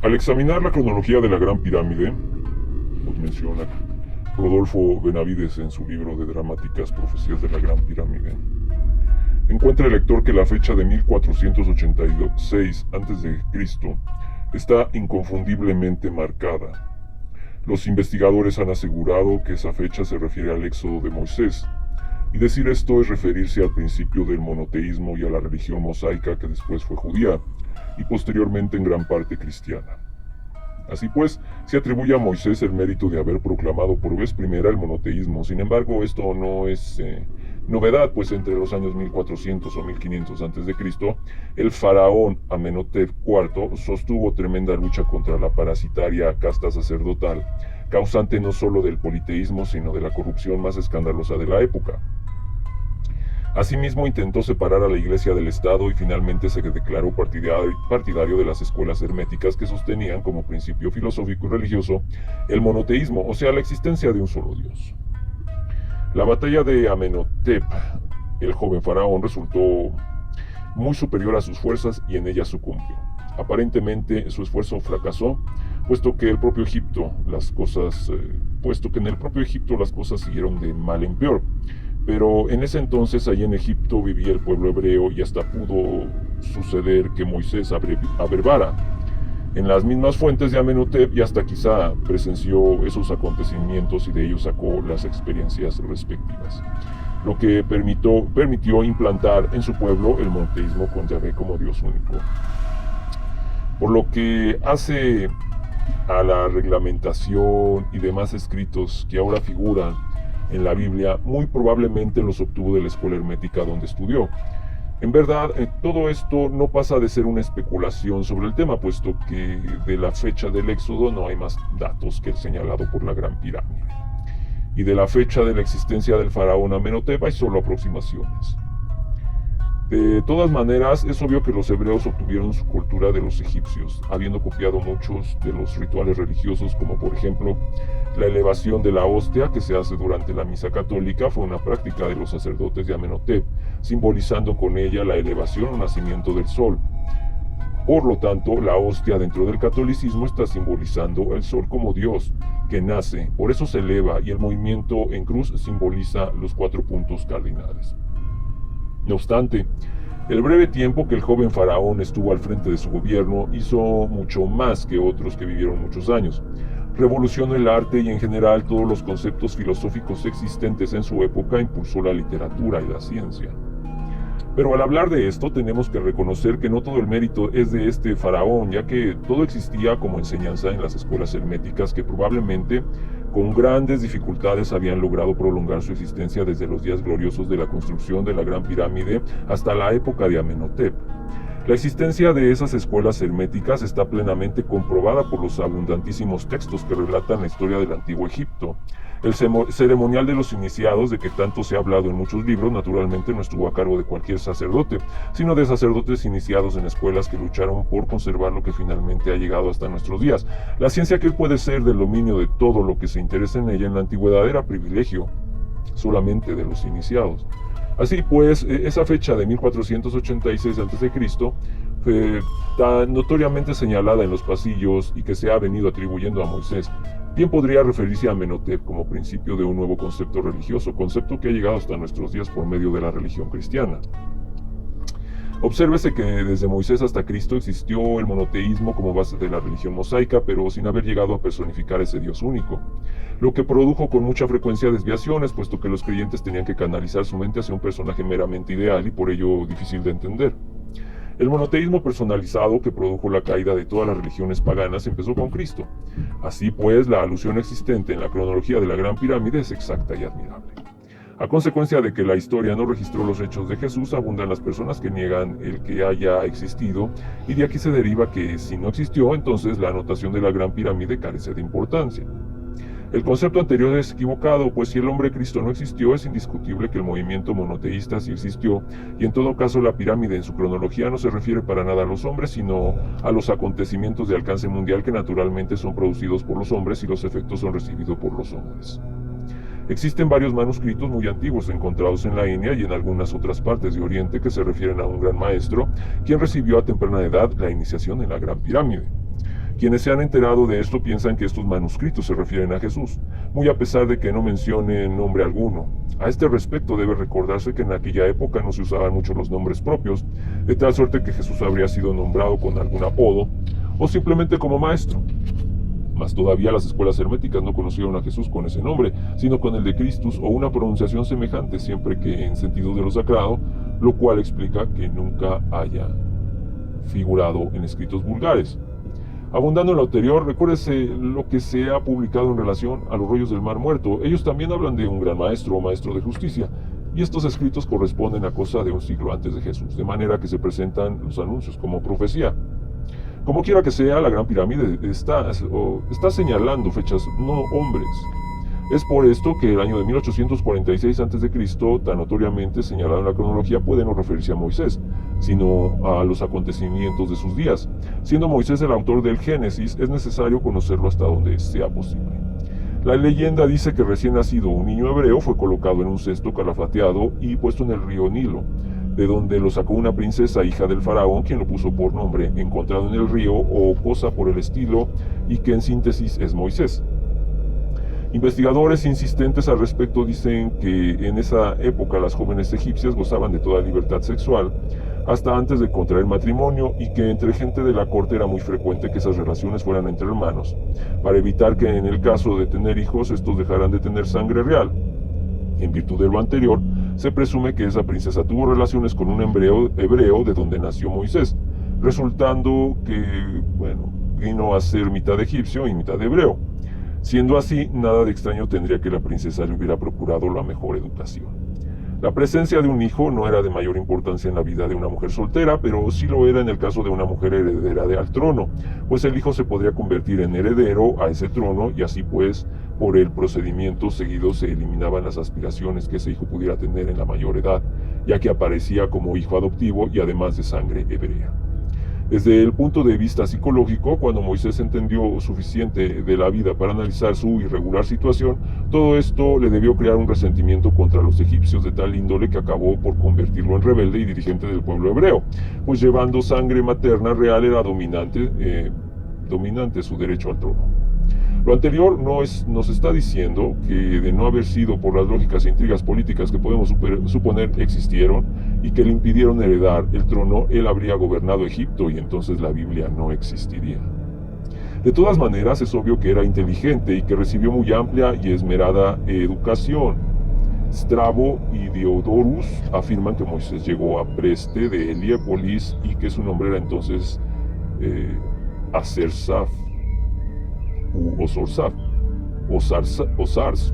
Al examinar la cronología de la Gran Pirámide, nos menciona Rodolfo Benavides en su libro de dramáticas Profecías de la Gran Pirámide, encuentra el lector que la fecha de 1486 a.C. está inconfundiblemente marcada. Los investigadores han asegurado que esa fecha se refiere al éxodo de Moisés, y decir esto es referirse al principio del monoteísmo y a la religión mosaica que después fue judía y posteriormente en gran parte cristiana. Así pues, se atribuye a Moisés el mérito de haber proclamado por vez primera el monoteísmo. Sin embargo, esto no es novedad, pues entre los años 1400 o 1500 a.C., el faraón Amenhotep IV sostuvo tremenda lucha contra la parasitaria casta sacerdotal, causante no solo del politeísmo, sino de la corrupción más escandalosa de la época. Asimismo, intentó separar a la Iglesia del Estado y finalmente se declaró partidario de las escuelas herméticas que sostenían como principio filosófico y religioso el monoteísmo, o sea, la existencia de un solo Dios. La batalla de Amenhotep, el joven faraón, resultó muy superior a sus fuerzas y en ella sucumbió. Aparentemente su esfuerzo fracasó, puesto que en el propio Egipto las cosas siguieron de mal en peor. Pero en ese entonces, ahí en Egipto, vivía el pueblo hebreo y hasta pudo suceder que Moisés abreviara en las mismas fuentes de Amenhotep y hasta quizá presenció esos acontecimientos y de ellos sacó las experiencias respectivas, lo que permitió implantar en su pueblo el monoteísmo con Yahvé como Dios único. Por lo que hace a la reglamentación y demás escritos que ahora figuran en la Biblia, muy probablemente los obtuvo de la escuela hermética donde estudió. En verdad, todo esto no pasa de ser una especulación sobre el tema, puesto que de la fecha del éxodo no hay más datos que el señalado por la Gran Pirámide. Y de la fecha de la existencia del faraón Amenhotep hay solo aproximaciones. De todas maneras, es obvio que los hebreos obtuvieron su cultura de los egipcios, habiendo copiado muchos de los rituales religiosos, como por ejemplo la elevación de la hostia que se hace durante la misa católica fue una práctica de los sacerdotes de Amenhotep, simbolizando con ella la elevación o nacimiento del sol. Por lo tanto, la hostia dentro del catolicismo está simbolizando el sol como Dios, que nace, por eso se eleva, y el movimiento en cruz simboliza los 4 puntos cardinales. No obstante, el breve tiempo que el joven faraón estuvo al frente de su gobierno hizo mucho más que otros que vivieron muchos años. Revolucionó el arte y en general todos los conceptos filosóficos existentes en su época, impulsó la literatura y la ciencia. Pero al hablar de esto tenemos que reconocer que no todo el mérito es de este faraón, ya que todo existía como enseñanza en las escuelas herméticas que probablemente con grandes dificultades habían logrado prolongar su existencia desde los días gloriosos de la construcción de la Gran Pirámide hasta la época de Amenhotep. La existencia de esas escuelas herméticas está plenamente comprobada por los abundantísimos textos que relatan la historia del antiguo Egipto. El ceremonial de los iniciados, de que tanto se ha hablado en muchos libros, naturalmente no estuvo a cargo de cualquier sacerdote, sino de sacerdotes iniciados en escuelas que lucharon por conservar lo que finalmente ha llegado hasta nuestros días. La ciencia, que puede ser del dominio de todo lo que se interesa en ella, en la antigüedad era privilegio solamente de los iniciados. Así pues, esa fecha de 1486 a.C., tan notoriamente señalada en los pasillos y que se ha venido atribuyendo a Moisés, bien podría referirse a Amenhotep como principio de un nuevo concepto religioso, concepto que ha llegado hasta nuestros días por medio de la religión cristiana. Obsérvese que desde Moisés hasta Cristo existió el monoteísmo como base de la religión mosaica, pero sin haber llegado a personificar ese Dios único, lo que produjo con mucha frecuencia desviaciones, puesto que los creyentes tenían que canalizar su mente hacia un personaje meramente ideal y por ello difícil de entender. El monoteísmo personalizado, que produjo la caída de todas las religiones paganas, empezó con Cristo. Así pues, la alusión existente en la cronología de la Gran Pirámide es exacta y admirable. A consecuencia de que la historia no registró los hechos de Jesús, abundan las personas que niegan el que haya existido, y de aquí se deriva que si no existió, entonces la anotación de la Gran Pirámide carece de importancia. El concepto anterior es equivocado, pues si el hombre Cristo no existió, es indiscutible que el movimiento monoteísta sí existió, y en todo caso la pirámide en su cronología no se refiere para nada a los hombres, sino a los acontecimientos de alcance mundial que naturalmente son producidos por los hombres y los efectos son recibidos por los hombres. Existen varios manuscritos muy antiguos encontrados en la India y en algunas otras partes de Oriente que se refieren a un gran maestro, quien recibió a temprana edad la iniciación en la Gran Pirámide. Quienes se han enterado de esto piensan que estos manuscritos se refieren a Jesús, muy a pesar de que no mencionen nombre alguno. A este respecto debe recordarse que en aquella época no se usaban mucho los nombres propios, de tal suerte que Jesús habría sido nombrado con algún apodo o simplemente como maestro. Mas todavía las escuelas herméticas no conocieron a Jesús con ese nombre, sino con el de Christus o una pronunciación semejante, siempre que en sentido de lo sagrado, lo cual explica que nunca haya figurado en escritos vulgares. Abundando en lo anterior, recuérdese lo que se ha publicado en relación a los rollos del Mar Muerto. Ellos también hablan de un gran maestro o maestro de justicia, y estos escritos corresponden a cosa de un siglo antes de Jesús, de manera que se presentan los anuncios como profecía. Como quiera que sea, la Gran Pirámide está señalando fechas, no hombres. Es por esto que el año de 1846 a.C., tan notoriamente señalado en la cronología, puede no referirse a Moisés, sino a los acontecimientos de sus días. Siendo Moisés el autor del Génesis, es necesario conocerlo hasta donde sea posible. La leyenda dice que recién nacido un niño hebreo fue colocado en un cesto calafateado y puesto en el río Nilo, de donde lo sacó una princesa hija del faraón, quien lo puso por nombre, encontrado en el río o cosa por el estilo, y que en síntesis es Moisés. Investigadores insistentes al respecto dicen que en esa época las jóvenes egipcias gozaban de toda libertad sexual, hasta antes de contraer matrimonio, y que entre gente de la corte era muy frecuente que esas relaciones fueran entre hermanos, para evitar que en el caso de tener hijos estos dejaran de tener sangre real. En virtud de lo anterior, se presume que esa princesa tuvo relaciones con un hebreo de donde nació Moisés, resultando que, vino a ser mitad egipcio y mitad hebreo. Siendo así, nada de extraño tendría que la princesa le hubiera procurado la mejor educación. La presencia de un hijo no era de mayor importancia en la vida de una mujer soltera, pero sí lo era en el caso de una mujer heredera al trono, pues el hijo se podría convertir en heredero a ese trono, y así pues, por el procedimiento seguido se eliminaban las aspiraciones que ese hijo pudiera tener en la mayor edad, ya que aparecía como hijo adoptivo y además de sangre hebrea. Desde el punto de vista psicológico, cuando Moisés entendió suficiente de la vida para analizar su irregular situación, todo esto le debió crear un resentimiento contra los egipcios de tal índole que acabó por convertirlo en rebelde y dirigente del pueblo hebreo, pues llevando sangre materna real era dominante su derecho al trono. Lo anterior nos está diciendo que, de no haber sido por las lógicas e intrigas políticas que podemos suponer existieron y que le impidieron heredar el trono, él habría gobernado Egipto y entonces la Biblia no existiría. De todas maneras, es obvio que era inteligente y que recibió muy amplia y esmerada educación. Strabo y Diodorus afirman que Moisés llegó a Preste de Heliópolis y que su nombre era entonces Asersaf o Sars,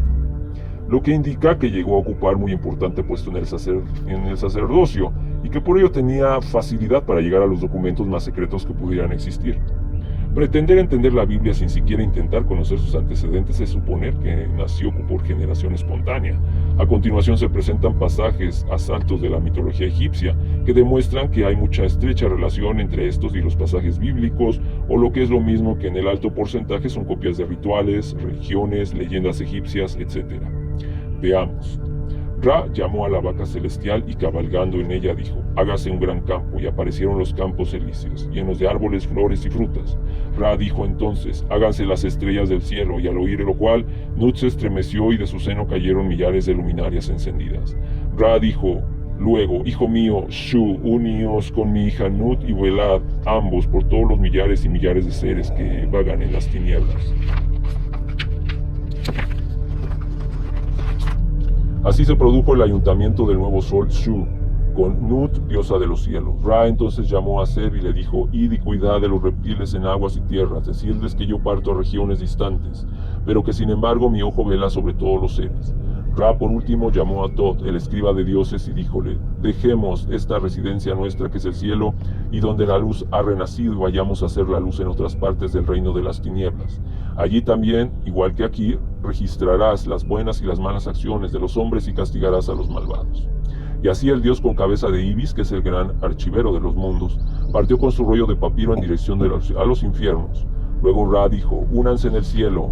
lo que indica que llegó a ocupar muy importante puesto en el sacerdocio y que por ello tenía facilidad para llegar a los documentos más secretos que pudieran existir. Pretender entender la Biblia sin siquiera intentar conocer sus antecedentes es suponer que nació por generación espontánea. A continuación se presentan pasajes asaltos de la mitología egipcia que demuestran que hay mucha estrecha relación entre estos y los pasajes bíblicos, o lo que es lo mismo que en el alto porcentaje son copias de rituales, religiones, leyendas egipcias, etc. Veamos. Ra llamó a la vaca celestial y cabalgando en ella dijo: hágase un gran campo, y aparecieron los campos elíseos, llenos de árboles, flores y frutas. Ra dijo entonces: háganse las estrellas del cielo, y al oír lo cual, Nut se estremeció y de su seno cayeron millares de luminarias encendidas. Ra dijo luego: hijo mío, Shu, uníos con mi hija Nut y velad ambos por todos los millares y millares de seres que vagan en las tinieblas. Así se produjo el ayuntamiento del nuevo sol Shu, con Nut, diosa de los cielos. Ra entonces llamó a Seb y le dijo: id y cuidad de los reptiles en aguas y tierras, decidles que yo parto a regiones distantes, pero que sin embargo mi ojo vela sobre todos los seres. Ra por último llamó a Tot, el escriba de dioses, y díjole: dejemos esta residencia nuestra que es el cielo, y donde la luz ha renacido, y vayamos a hacer la luz en otras partes del reino de las tinieblas. Allí también, igual que aquí, registrarás las buenas y las malas acciones de los hombres y castigarás a los malvados. Y así el dios con cabeza de ibis, que es el gran archivero de los mundos, partió con su rollo de papiro en dirección a los infiernos. Luego Ra dijo: únanse en el cielo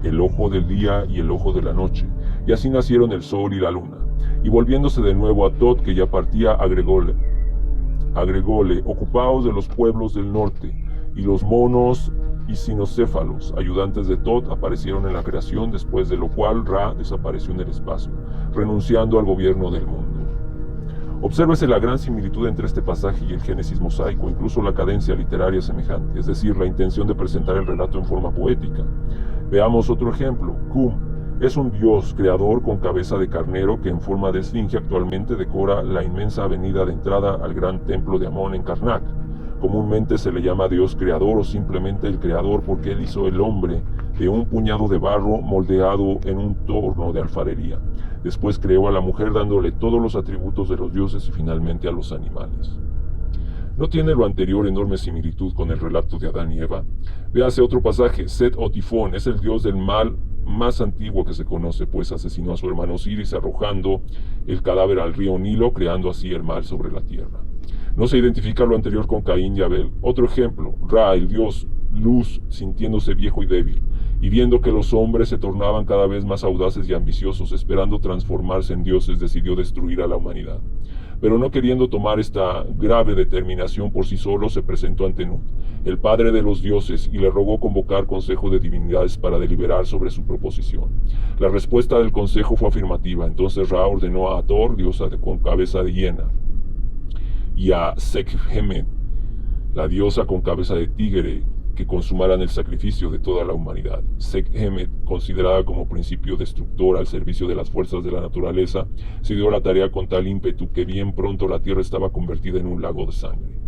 el ojo del día y el ojo de la noche. Y así nacieron el sol y la luna. Y volviéndose de nuevo a Tot, que ya partía, agrególe: ocupaos de los pueblos del norte, y los monos y sinocéfalos, ayudantes de Thoth, aparecieron en la creación, después de lo cual Ra desapareció en el espacio, renunciando al gobierno del mundo. Obsérvese la gran similitud entre este pasaje y el Génesis mosaico, incluso la cadencia literaria es semejante, es decir, la intención de presentar el relato en forma poética. Veamos otro ejemplo. Cum es un dios creador con cabeza de carnero que en forma de esfinge actualmente decora la inmensa avenida de entrada al gran templo de Amón en Karnak. Comúnmente se le llama Dios creador o simplemente el creador porque él hizo el hombre de un puñado de barro moldeado en un torno de alfarería. Después creó a la mujer dándole todos los atributos de los dioses y finalmente a los animales. ¿No tiene lo anterior enorme similitud con el relato de Adán y Eva? Véase otro pasaje. Set o Tifón es el dios del mal más antiguo que se conoce, pues asesinó a su hermano Osiris arrojando el cadáver al río Nilo, creando así el mal sobre la tierra. No se identifica lo anterior con Caín y Abel. Otro ejemplo, Ra, el dios luz, sintiéndose viejo y débil, y viendo que los hombres se tornaban cada vez más audaces y ambiciosos, esperando transformarse en dioses, decidió destruir a la humanidad. Pero no queriendo tomar esta grave determinación por sí solo, se presentó ante Nut, el padre de los dioses, y le rogó convocar consejo de divinidades para deliberar sobre su proposición. La respuesta del consejo fue afirmativa. Entonces Ra ordenó a Hathor, diosa con cabeza de hiena, y a Sekhmet, la diosa con cabeza de tigre, que consumaran el sacrificio de toda la humanidad. Sekhmet, considerada como principio destructor al servicio de las fuerzas de la naturaleza, se dio la tarea con tal ímpetu que bien pronto la tierra estaba convertida en un lago de sangre.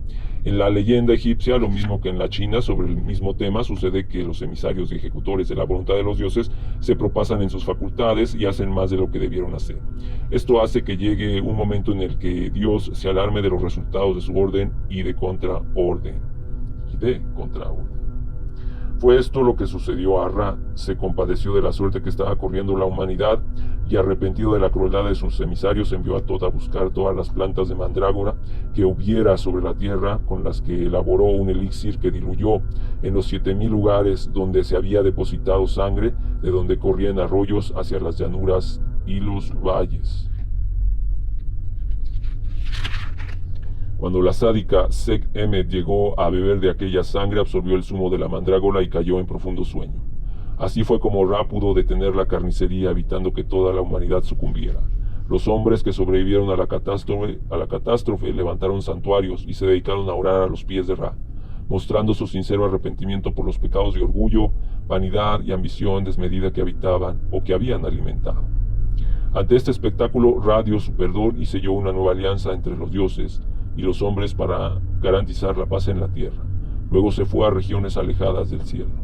En la leyenda egipcia, lo mismo que en la china, sobre el mismo tema, sucede que los emisarios y ejecutores de la voluntad de los dioses se propasan en sus facultades y hacen más de lo que debieron hacer. Esto hace que llegue un momento en el que Dios se alarme de los resultados de su orden y de contraorden. Fue esto lo que sucedió a Ra. Se compadeció de la suerte que estaba corriendo la humanidad y, arrepentido de la crueldad de sus emisarios, envió a Thoth a buscar todas las plantas de mandrágora que hubiera sobre la tierra, con las que elaboró un elixir que diluyó en los 7000 lugares donde se había depositado sangre, de donde corrían arroyos hacia las llanuras y los valles. Cuando la sádica Sekhmet llegó a beber de aquella sangre, absorbió el zumo de la mandrágora y cayó en profundo sueño. Así fue como Ra pudo detener la carnicería, evitando que toda la humanidad sucumbiera. Los hombres que sobrevivieron a la catástrofe levantaron santuarios y se dedicaron a orar a los pies de Ra, mostrando su sincero arrepentimiento por los pecados de orgullo, vanidad y ambición desmedida que habitaban o que habían alimentado. Ante este espectáculo, Ra dio su perdón y selló una nueva alianza entre los dioses y los hombres para garantizar la paz en la tierra. Luego se fue a regiones alejadas del cielo.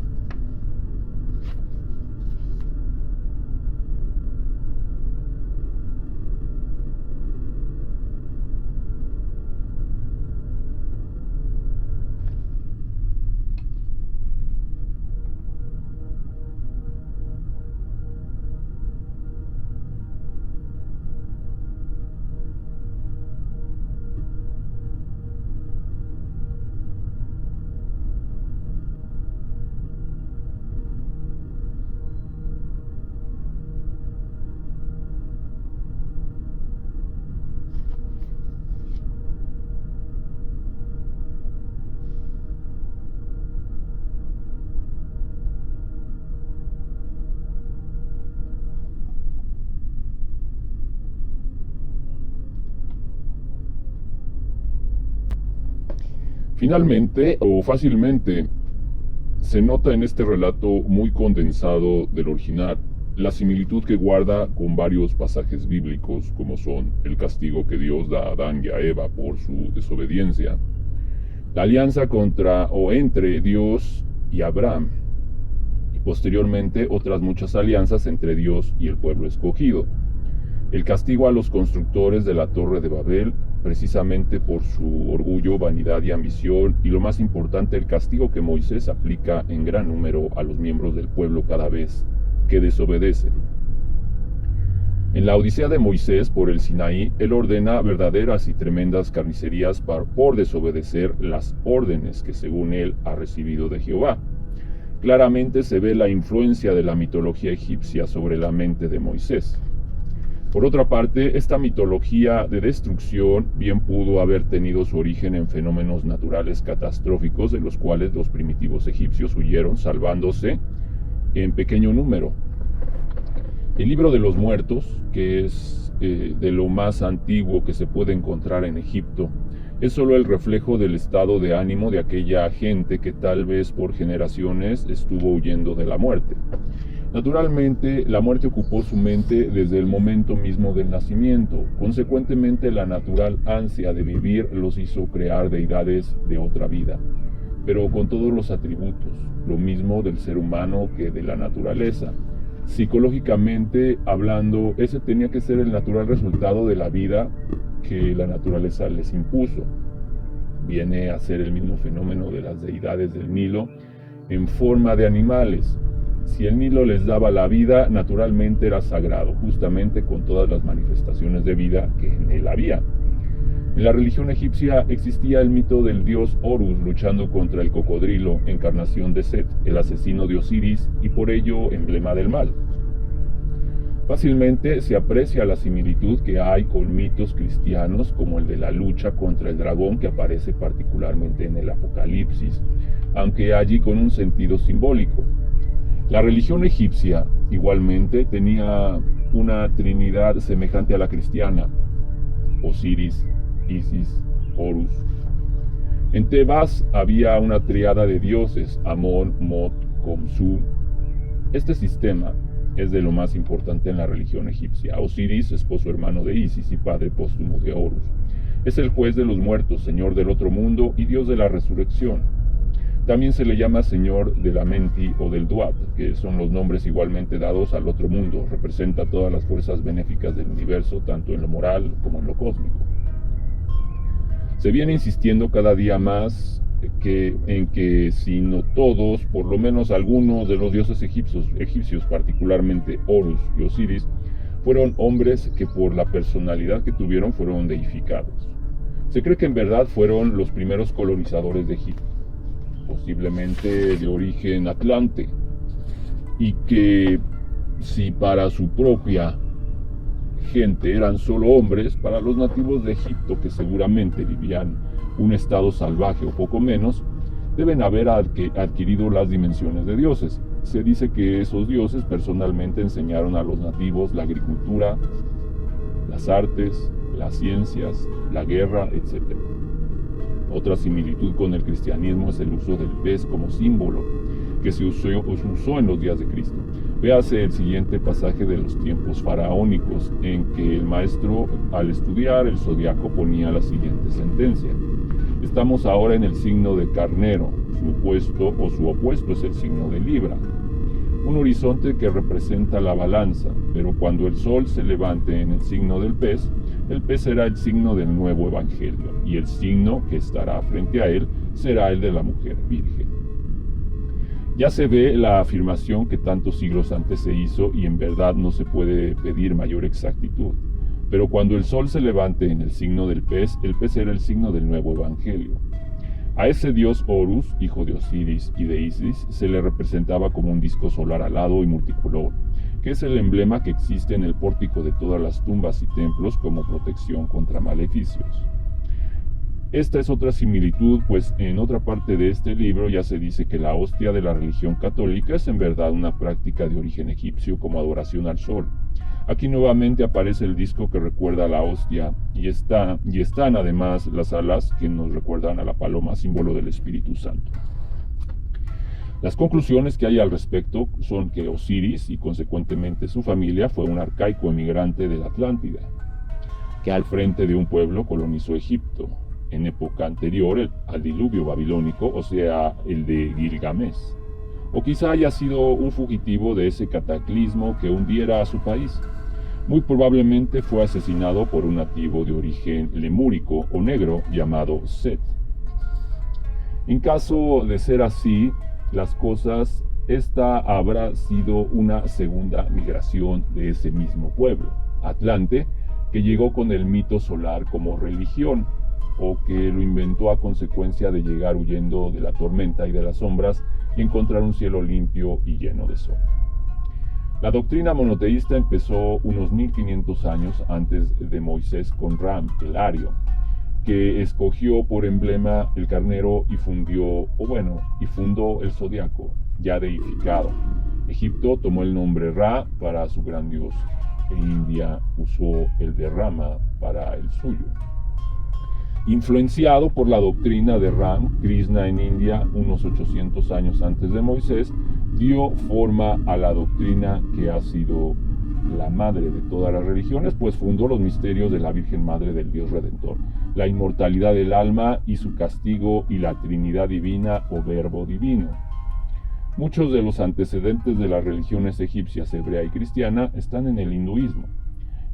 Finalmente, o fácilmente, se nota en este relato muy condensado del original la similitud que guarda con varios pasajes bíblicos, como son el castigo que Dios da a Adán y a Eva por su desobediencia, la alianza contra o entre Dios y Abraham, y posteriormente otras muchas alianzas entre Dios y el pueblo escogido, el castigo a los constructores de la Torre de Babel, precisamente por su orgullo, vanidad y ambición, y lo más importante, el castigo que Moisés aplica en gran número a los miembros del pueblo cada vez que desobedecen. En la Odisea de Moisés por el Sinaí, él ordena verdaderas y tremendas carnicerías por desobedecer las órdenes que según él ha recibido de Jehová. Claramente se ve la influencia de la mitología egipcia sobre la mente de Moisés. Por otra parte, esta mitología de destrucción bien pudo haber tenido su origen en fenómenos naturales catastróficos de los cuales los primitivos egipcios huyeron, salvándose en pequeño número. El libro de los muertos, que es de lo más antiguo que se puede encontrar en Egipto, es solo el reflejo del estado de ánimo de aquella gente que tal vez por generaciones estuvo huyendo de la muerte. Naturalmente, la muerte ocupó su mente desde el momento mismo del nacimiento. Consecuentemente, la natural ansia de vivir los hizo crear deidades de otra vida, pero con todos los atributos, lo mismo del ser humano que de la naturaleza. Psicológicamente hablando, ese tenía que ser el natural resultado de la vida que la naturaleza les impuso. Viene a ser el mismo fenómeno de las deidades del Nilo en forma de animales. Si el Nilo les daba la vida, naturalmente era sagrado, justamente con todas las manifestaciones de vida que en él había. En la religión egipcia existía el mito del dios Horus luchando contra el cocodrilo, encarnación de Set, el asesino de Osiris y por ello emblema del mal. Fácilmente se aprecia la similitud que hay con mitos cristianos como el de la lucha contra el dragón que aparece particularmente en el Apocalipsis, aunque allí con un sentido simbólico. La religión egipcia, igualmente, tenía una trinidad semejante a la cristiana: Osiris, Isis, Horus. En Tebas había una tríada de dioses: Amón, Mot, Khonsu. Este sistema es de lo más importante en la religión egipcia. Osiris, esposo hermano de Isis y padre póstumo de Horus, es el juez de los muertos, señor del otro mundo y dios de la resurrección. También se le llama señor de la Menti o del Duat, que son los nombres igualmente dados al otro mundo. Representa todas las fuerzas benéficas del universo, tanto en lo moral como en lo cósmico. Se viene insistiendo cada día más en que si no todos, por lo menos algunos de los dioses egipcios, particularmente Horus y Osiris, fueron hombres que por la personalidad que tuvieron fueron deificados. Se cree que en verdad fueron los primeros colonizadores de Egipto, posiblemente de origen atlante, y que si para su propia gente eran solo hombres, para los nativos de Egipto, que seguramente vivían un estado salvaje o poco menos, deben haber adquirido las dimensiones de dioses. Se dice que esos dioses personalmente enseñaron a los nativos la agricultura, las artes, las ciencias, la guerra, etc. Otra similitud con el cristianismo es el uso del pez como símbolo, que se usó en los días de Cristo. Véase el siguiente pasaje de los tiempos faraónicos, en que el maestro, al estudiar el zodiaco, ponía la siguiente sentencia: estamos ahora en el signo de Carnero, su opuesto es el signo de Libra. Un horizonte que representa la balanza, pero cuando el sol se levante en el signo del pez, el pez será el signo del nuevo evangelio, y el signo que estará frente a él será el de la mujer virgen. Ya se ve la afirmación que tantos siglos antes se hizo, y en verdad no se puede pedir mayor exactitud. Pero cuando el sol se levante en el signo del pez, el pez será el signo del nuevo evangelio. A ese dios Horus, hijo de Osiris y de Isis, se le representaba como un disco solar alado y multicolor, que es el emblema que existe en el pórtico de todas las tumbas y templos como protección contra maleficios. Esta es otra similitud, pues en otra parte de este libro ya se dice que la hostia de la religión católica es en verdad una práctica de origen egipcio como adoración al sol. Aquí nuevamente aparece el disco que recuerda a la hostia y están además las alas que nos recuerdan a la paloma, símbolo del Espíritu Santo. Las conclusiones que hay al respecto son que Osiris y consecuentemente su familia fue un arcaico emigrante de la Atlántida, que al frente de un pueblo colonizó Egipto en época anterior al diluvio babilónico, o sea, el de Gilgamesh. O quizá haya sido un fugitivo de ese cataclismo que hundiera a su país. Muy probablemente fue asesinado por un nativo de origen lemúrico o negro llamado Set. En caso de ser así las cosas, esta habrá sido una segunda migración de ese mismo pueblo, Atlante, que llegó con el mito solar como religión, o que lo inventó a consecuencia de llegar huyendo de la tormenta y de las sombras y encontrar un cielo limpio y lleno de sol. La doctrina monoteísta empezó unos 1500 años antes de Moisés con Ram, el ario, que escogió por emblema el carnero y fundó el zodiaco, ya deificado. Egipto tomó el nombre Ra para su gran dios, e India usó el de Rama para el suyo. Influenciado por la doctrina de Ram, Krishna en India, unos 800 años antes de Moisés, dio forma a la doctrina que ha sido la madre de todas las religiones, pues fundó los misterios de la Virgen Madre del Dios Redentor, la inmortalidad del alma y su castigo, y la Trinidad Divina o Verbo Divino. Muchos de los antecedentes de las religiones egipcias, hebrea y cristiana están en el hinduismo.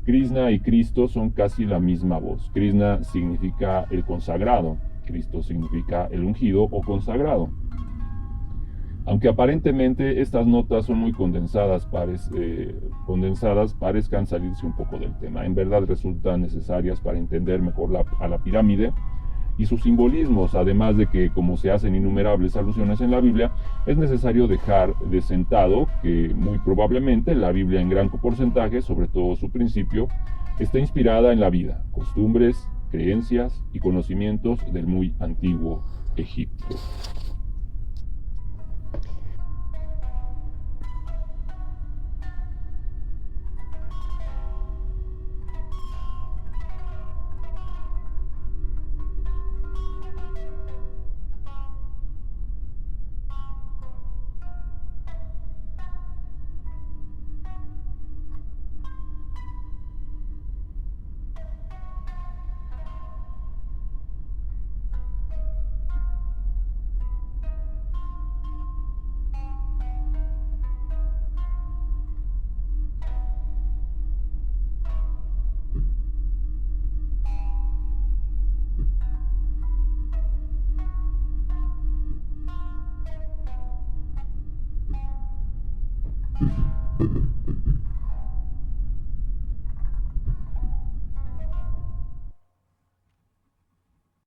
Krishna y Cristo son casi la misma voz. Krishna significa el consagrado, Cristo significa el ungido o consagrado. Aunque aparentemente estas notas son muy condensadas, parezcan salirse un poco del tema. En verdad resultan necesarias para entender mejor a la pirámide y sus simbolismos, además de que, como se hacen innumerables alusiones en la Biblia, es necesario dejar de sentado que muy probablemente la Biblia en gran porcentaje, sobre todo su principio, está inspirada en la vida, costumbres, creencias y conocimientos del muy antiguo Egipto.